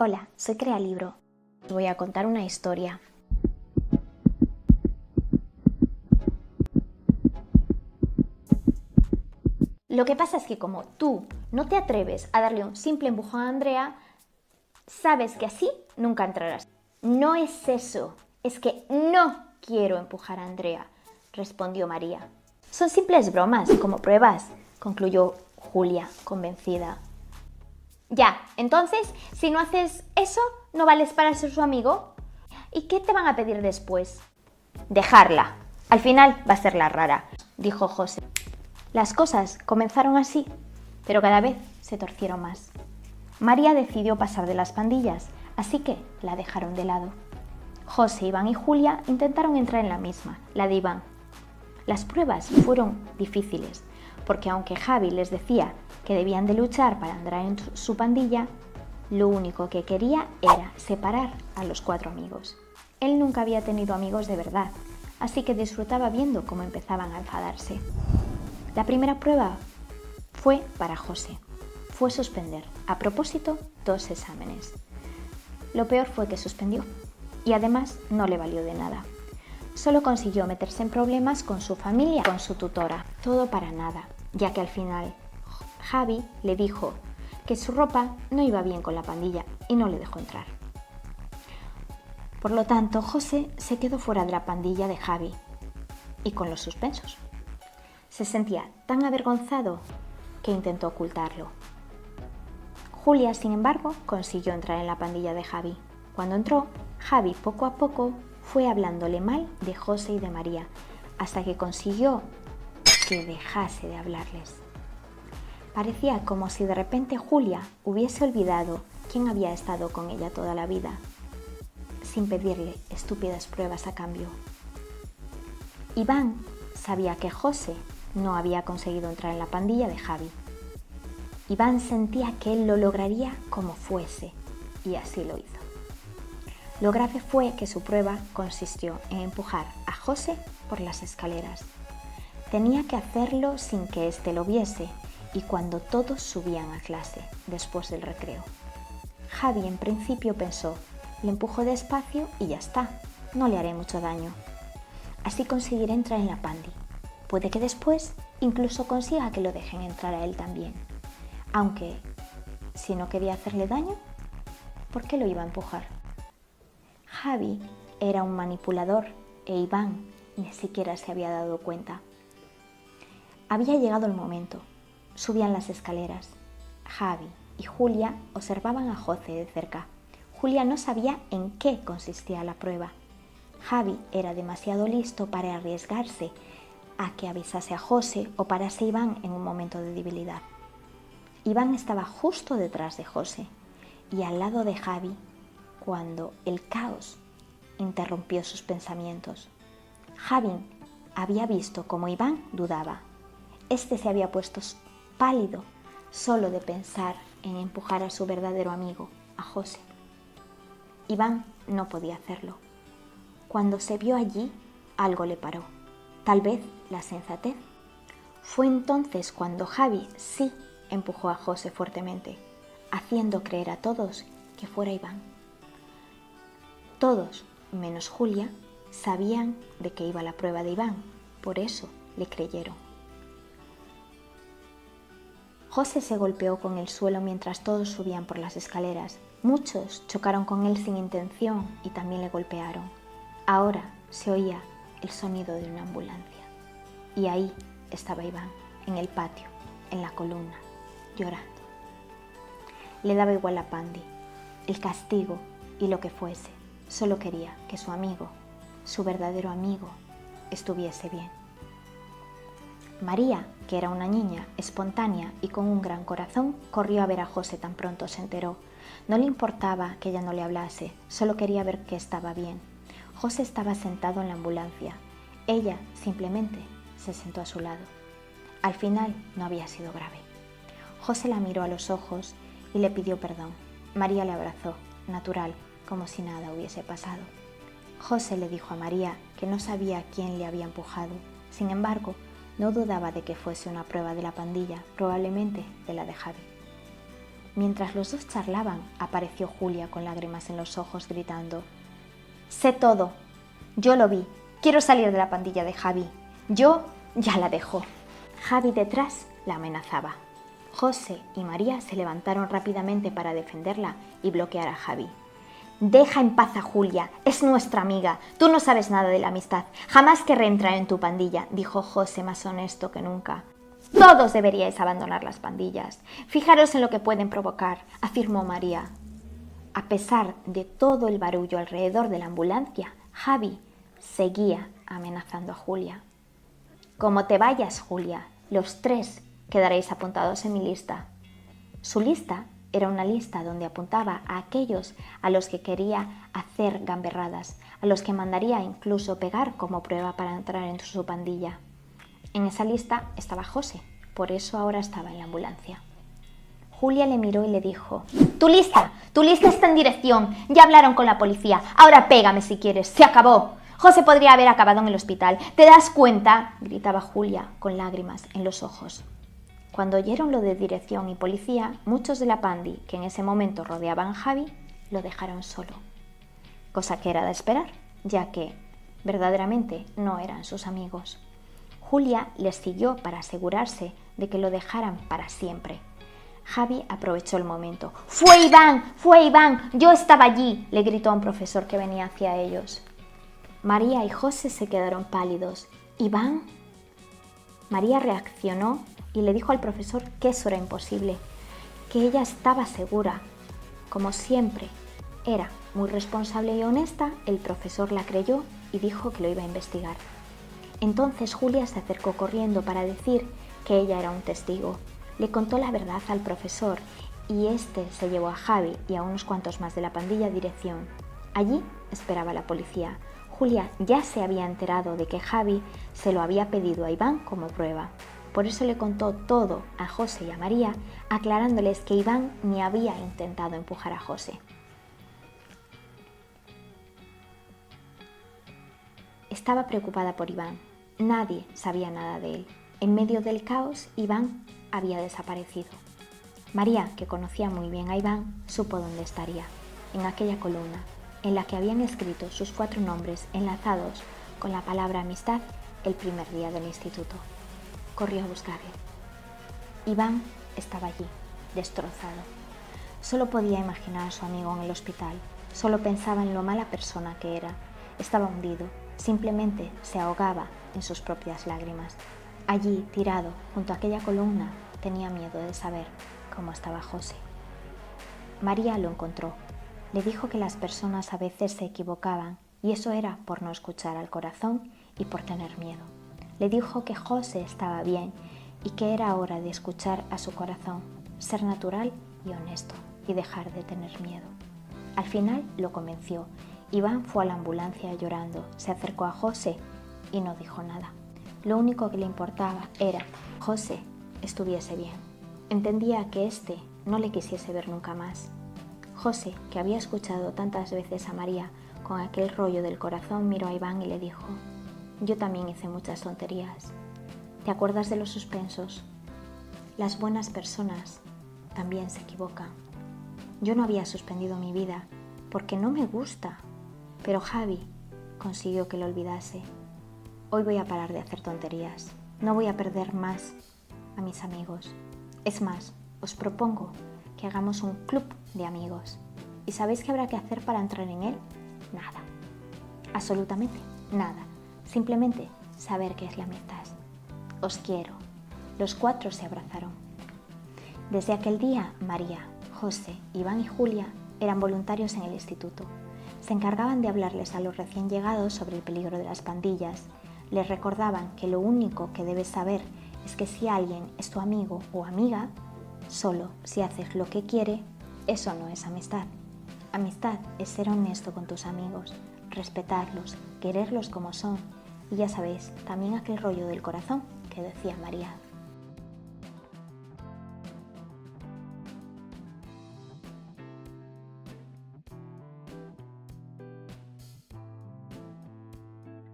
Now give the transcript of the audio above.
Hola, soy Crealibro. Os voy a contar una historia. Lo que pasa es que como tú no te atreves a darle un simple empujón a Andrea, sabes que así nunca entrarás. No es eso, es que no quiero empujar a Andrea, respondió María. Son simples bromas, como pruebas, concluyó Julia, convencida. Ya, entonces, si no haces eso, ¿no vales para ser su amigo? ¿Y qué te van a pedir después? Dejarla. Al final va a ser la rara, dijo José. Las cosas comenzaron así, pero cada vez se torcieron más. María decidió pasar de las pandillas, así que la dejaron de lado. José, Iván y Julia intentaron entrar en la misma, la de Iván. Las pruebas fueron difíciles, porque aunque Javi les decía que debían de luchar para entrar en su pandilla, lo único que quería era separar a los 4 amigos. Él nunca había tenido amigos de verdad, así que disfrutaba viendo cómo empezaban a enfadarse. La primera prueba fue para José. Fue suspender, a propósito, 2 exámenes. Lo peor fue que suspendió, y además no le valió de nada. Solo consiguió meterse en problemas con su familia, con su tutora. Todo para nada, ya que al final Javi le dijo que su ropa no iba bien con la pandilla y no le dejó entrar. Por lo tanto, José se quedó fuera de la pandilla de Javi y con los suspensos. Se sentía tan avergonzado que intentó ocultarlo. Julia, sin embargo, consiguió entrar en la pandilla de Javi. Cuando entró, Javi poco a poco fue hablándole mal de José y de María, hasta que consiguió que dejase de hablarles. Parecía como si de repente Julia hubiese olvidado quién había estado con ella toda la vida, sin pedirle estúpidas pruebas a cambio. Iván sabía que José no había conseguido entrar en la pandilla de Javi. Iván sentía que él lo lograría como fuese, y así lo hizo. Lo grave fue que su prueba consistió en empujar a José por las escaleras. Tenía que hacerlo sin que éste lo viese y cuando todos subían a clase, después del recreo. Javi en principio pensó, le empujo despacio y ya está, no le haré mucho daño. Así conseguiré entrar en la pandi. Puede que después incluso consiga que lo dejen entrar a él también. Aunque, si no quería hacerle daño, ¿por qué lo iba a empujar? Javi era un manipulador e Iván ni siquiera se había dado cuenta. Había llegado el momento. Subían las escaleras. Javi y Julia observaban a José de cerca. Julia no sabía en qué consistía la prueba. Javi era demasiado listo para arriesgarse a que avisase a José o parase a Iván en un momento de debilidad. Iván estaba justo detrás de José y al lado de Javi cuando el caos interrumpió sus pensamientos. Javi había visto cómo Iván dudaba. Este se había puesto pálido solo de pensar en empujar a su verdadero amigo, a José. Iván no podía hacerlo. Cuando se vio allí, algo le paró. Tal vez la sensatez. Fue entonces cuando Javi sí empujó a José fuertemente, haciendo creer a todos que fuera Iván. Todos, menos Julia, sabían de qué iba la prueba de Iván, por eso le creyeron. José se golpeó con el suelo mientras todos subían por las escaleras. Muchos chocaron con él sin intención y también le golpearon. Ahora se oía el sonido de una ambulancia. Y ahí estaba Iván, en el patio, en la columna, llorando. Le daba igual la pandi, el castigo y lo que fuese. Solo quería que su amigo, su verdadero amigo, estuviese bien. María, que era una niña espontánea y con un gran corazón, corrió a ver a José tan pronto se enteró. No le importaba que ella no le hablase, solo quería ver que estaba bien. José estaba sentado en la ambulancia. Ella simplemente se sentó a su lado. Al final no había sido grave. José la miró a los ojos y le pidió perdón. María le abrazó, natural, como si nada hubiese pasado. José le dijo a María que no sabía quién le había empujado. Sin embargo, no dudaba de que fuese una prueba de la pandilla, probablemente de la de Javi. Mientras los dos charlaban, apareció Julia con lágrimas en los ojos gritando: «Sé todo, yo lo vi, quiero salir de la pandilla de Javi, yo ya la dejo». Javi detrás la amenazaba. José y María se levantaron rápidamente para defenderla y bloquear a Javi. «Deja en paz a Julia, es nuestra amiga, tú no sabes nada de la amistad, jamás querré entrar en tu pandilla», dijo José, más honesto que nunca. «Todos deberíais abandonar las pandillas, fijaros en lo que pueden provocar», afirmó María. A pesar de todo el barullo alrededor de la ambulancia, Javi seguía amenazando a Julia. «Como te vayas, Julia, los 3 quedaréis apuntados en mi lista». Su lista era una lista donde apuntaba a aquellos a los que quería hacer gamberradas, a los que mandaría incluso pegar como prueba para entrar en su pandilla. En esa lista estaba José, por eso ahora estaba en la ambulancia. Julia le miró y le dijo: tu lista está en dirección, ya hablaron con la policía, ahora pégame si quieres, se acabó. José podría haber acabado en el hospital, ¿te das cuenta?», gritaba Julia con lágrimas en los ojos. Cuando oyeron lo de dirección y policía, muchos de la pandi que en ese momento rodeaban a Javi lo dejaron solo, cosa que era de esperar, ya que verdaderamente no eran sus amigos. Julia les siguió para asegurarse de que lo dejaran para siempre. Javi aprovechó el momento. ¡Fue Iván! ¡Yo estaba allí!», le gritó a un profesor que venía hacia ellos. María y José se quedaron pálidos. ¿Iván? María reaccionó y le dijo al profesor que eso era imposible, que ella estaba segura. Como siempre, era muy responsable y honesta, el profesor la creyó y dijo que lo iba a investigar. Entonces Julia se acercó corriendo para decir que ella era un testigo. Le contó la verdad al profesor y este se llevó a Javi y a unos cuantos más de la pandilla a dirección. Allí esperaba la policía. Julia ya se había enterado de que Javi se lo había pedido a Iván como prueba. Por eso le contó todo a José y a María, aclarándoles que Iván ni había intentado empujar a José. Estaba preocupada por Iván. Nadie sabía nada de él. En medio del caos, Iván había desaparecido. María, que conocía muy bien a Iván, supo dónde estaría, en aquella columna, en la que habían escrito sus 4 nombres enlazados con la palabra amistad el primer día del instituto. Corrió a buscarle. Iván estaba allí, destrozado. Solo podía imaginar a su amigo en el hospital, solo pensaba en lo mala persona que era. Estaba hundido, simplemente se ahogaba en sus propias lágrimas. Allí, tirado, junto a aquella columna, tenía miedo de saber cómo estaba José. María lo encontró. Le dijo que las personas a veces se equivocaban y eso era por no escuchar al corazón y por tener miedo. Le dijo que José estaba bien y que era hora de escuchar a su corazón, ser natural y honesto y dejar de tener miedo. Al final lo convenció. Iván fue a la ambulancia llorando, se acercó a José y no dijo nada. Lo único que le importaba era que José estuviese bien. Entendía que éste no le quisiese ver nunca más. José, que había escuchado tantas veces a María con aquel rollo del corazón, miró a Iván y le dijo: yo también hice muchas tonterías. ¿Te acuerdas de los suspensos? Las buenas personas también se equivocan. Yo no había suspendido mi vida porque no me gusta, pero Javi consiguió que lo olvidase. Hoy voy a parar de hacer tonterías. No voy a perder más a mis amigos. Es más, os propongo que hagamos un club de amigos. ¿Y sabéis qué habrá que hacer para entrar en él? Nada. Absolutamente nada. Simplemente saber qué es la amistad. Os quiero. Los 4 se abrazaron. Desde aquel día, María, José, Iván y Julia eran voluntarios en el instituto. Se encargaban de hablarles a los recién llegados sobre el peligro de las pandillas. Les recordaban que lo único que debes saber es que si alguien es tu amigo o amiga, solo si haces lo que quiere, eso no es amistad. Amistad es ser honesto con tus amigos, respetarlos, quererlos como son. Y ya sabéis, también aquel rollo del corazón que decía María.